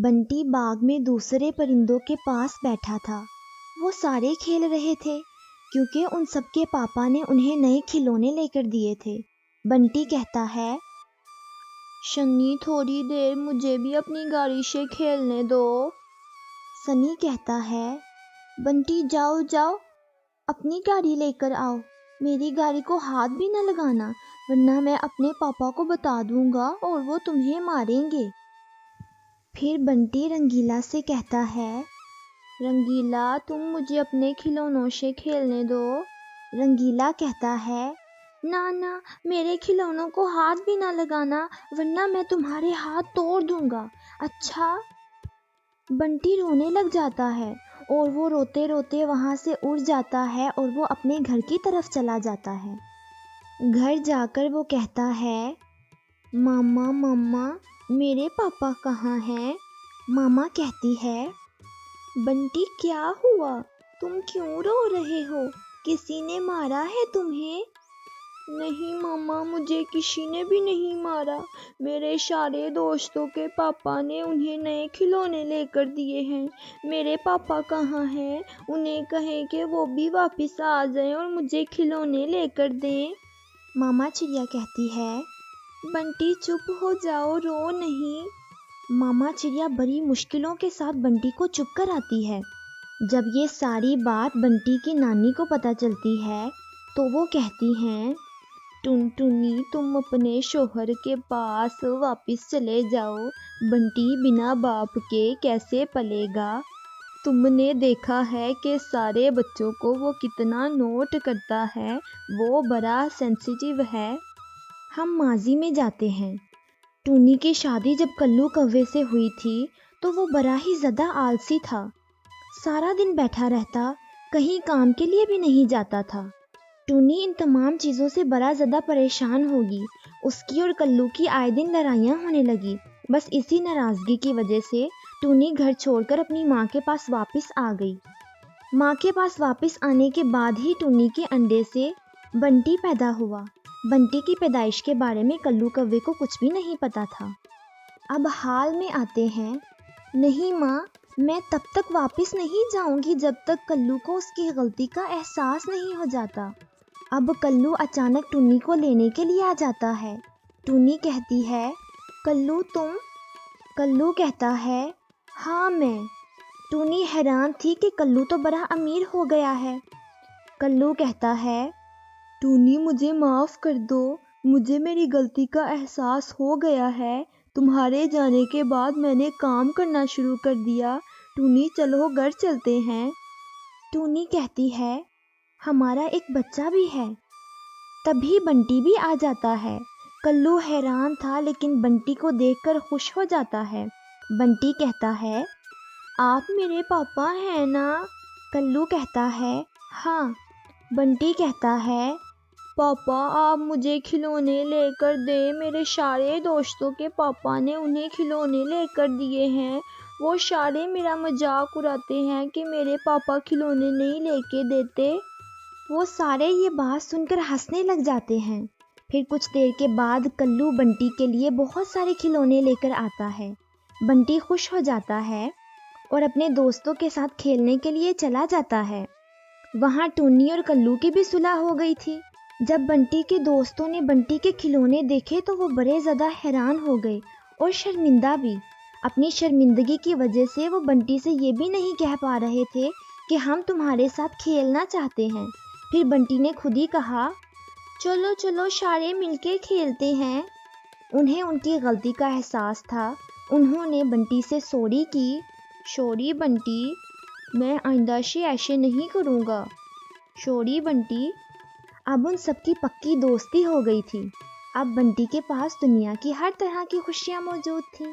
بنٹی باغ میں دوسرے پرندوں کے پاس بیٹھا تھا۔ وہ سارے کھیل رہے تھے کیونکہ ان سب کے پاپا نے انہیں نئے کھلونے لے کر دیے تھے۔ بنٹی کہتا ہے، شنی تھوڑی دیر مجھے بھی اپنی گاڑی سے کھیلنے دو۔ سنی کہتا ہے، بنٹی جاؤ جاؤ اپنی گاڑی لے کر آؤ، میری گاڑی کو ہاتھ بھی نہ لگانا ورنہ میں اپنے پاپا کو بتا دوں گا اور وہ تمہیں ماریں گے۔ پھر بنٹی رنگیلا سے کہتا ہے، رنگیلا تم مجھے اپنے کھلونوں سے کھیلنے دو۔ رنگیلا کہتا ہے، نہ میرے کھلونوں کو ہاتھ بھی نہ لگانا ورنہ میں تمہارے ہاتھ توڑ دوں گا، اچھا؟ بنٹی رونے لگ جاتا ہے اور وہ روتے روتے وہاں سے اڑ جاتا ہے اور وہ اپنے گھر کی طرف چلا جاتا ہے۔ گھر جا کر وہ کہتا ہے، ماما میرے پاپا کہاں ہیں؟ ماما کہتی ہے، بنٹی کیا ہوا؟ تم کیوں رو رہے ہو؟ کسی نے مارا ہے تمہیں؟ نہیں ماما، مجھے کسی نے بھی نہیں مارا، میرے سارے دوستوں کے پاپا نے انہیں نئے کھلونے لے کر دیے ہیں۔ میرے پاپا کہاں ہیں؟ انہیں کہیں کہ وہ بھی واپس آ جائیں اور مجھے کھلونے لے کر دیں۔ ماما چڑیا کہتی ہے، بنٹی چپ ہو جاؤ، رو نہیں۔ ماما چڑیا بڑی مشکلوں کے ساتھ بنٹی کو چپ کراتی ہے۔ جب یہ ساری بات بنٹی کی نانی کو پتہ چلتی ہے تو وہ کہتی ہیں، ٹنٹنی تم اپنے شوہر کے پاس واپس چلے جاؤ، بنٹی بنا باپ کے کیسے پلے گا؟ تم نے دیکھا ہے کہ سارے بچوں کو وہ کتنا نوٹ کرتا ہے، وہ بڑا سینسیٹیو ہے۔ ہم ماضی میں جاتے ہیں۔ ٹونی کی شادی جب کلو کوے سے ہوئی تھی تو وہ بڑا ہی زیادہ آلسی تھا، سارا دن بیٹھا رہتا، کہیں کام کے لیے بھی نہیں جاتا تھا۔ ٹونی ان تمام چیزوں سے بڑا زیادہ پریشان ہوگی، اس کی اور کلو کی آئے دن لڑائیاں ہونے لگی۔ بس اسی ناراضگی کی وجہ سے ٹونی گھر چھوڑ کر اپنی ماں کے پاس واپس آ گئی۔ ماں کے پاس واپس آنے کے بعد ہی ٹونی کے انڈے سے بنٹی پیدا ہوا۔ بنٹی کی پیدائش کے بارے میں کلو کوے کو کچھ بھی نہیں پتا تھا۔ اب حال میں آتے ہیں، نہیں ماں، میں تب تک واپس نہیں جاؤں گی جب تک کلو کو اس کی غلطی کا احساس نہیں ہو جاتا۔ اب کلو اچانک ٹونی کو لینے کے لیے آ جاتا ہے۔ ٹونی کہتی ہے، کلو تم؟ کلو کہتا ہے، ہاں میں۔ ٹونی حیران تھی کہ کلو تو بڑا امیر ہو گیا ہے۔ کلو کہتا ہے، ٹونی مجھے معاف کر دو، مجھے میری غلطی کا احساس ہو گیا ہے، تمہارے جانے کے بعد میں نے کام کرنا شروع کر دیا، ٹونی چلو گھر چلتے ہیں۔ ٹونی کہتی ہے، ہمارا ایک بچہ بھی ہے۔ تبھی بنٹی بھی آ جاتا ہے۔ کلو حیران تھا لیکن بنٹی کو دیکھ کر خوش ہو جاتا ہے۔ بنٹی کہتا ہے، آپ میرے پاپا ہیں نا؟ کلو کہتا ہے، ہاں۔ بنٹی کہتا ہے، پاپا آپ مجھے کھلونے لے کر دیں، میرے سارے دوستوں کے پاپا نے انہیں کھلونے لے کر دیے ہیں، وہ سارے میرا مذاق اڑاتے ہیں کہ میرے پاپا کھلونے نہیں لے کے دیتے۔ وہ سارے یہ بات سن کر ہنسنے لگ جاتے ہیں۔ پھر کچھ دیر کے بعد کلو بنٹی کے لیے بہت سارے کھلونے لے کر آتا ہے۔ بنٹی خوش ہو جاتا ہے اور اپنے دوستوں کے ساتھ کھیلنے کے لیے چلا جاتا ہے۔ وہاں ٹونی اور کلو کی بھی صلح ہو گئی تھی۔ جب بنٹی کے دوستوں نے بنٹی کے کھلونے دیکھے تو وہ بڑے زیادہ حیران ہو گئے اور شرمندہ بھی۔ اپنی شرمندگی کی وجہ سے وہ بنٹی سے یہ بھی نہیں کہہ پا رہے تھے کہ ہم تمہارے ساتھ کھیلنا چاہتے ہیں۔ پھر بنٹی نے خود ہی کہا، چلو سارے مل کے کھیلتے ہیں۔ انہیں ان کی غلطی کا احساس تھا۔ انہوں نے بنٹی سے سوری کی، سوری بنٹی، میں آئندہ سے ایسے نہیں کروں گا، سوری بنٹی۔ اب ان سب کی پکی دوستی ہو گئی تھی۔ اب بنٹی کے پاس دنیا کی ہر طرح کی خوشیاں موجود تھیں۔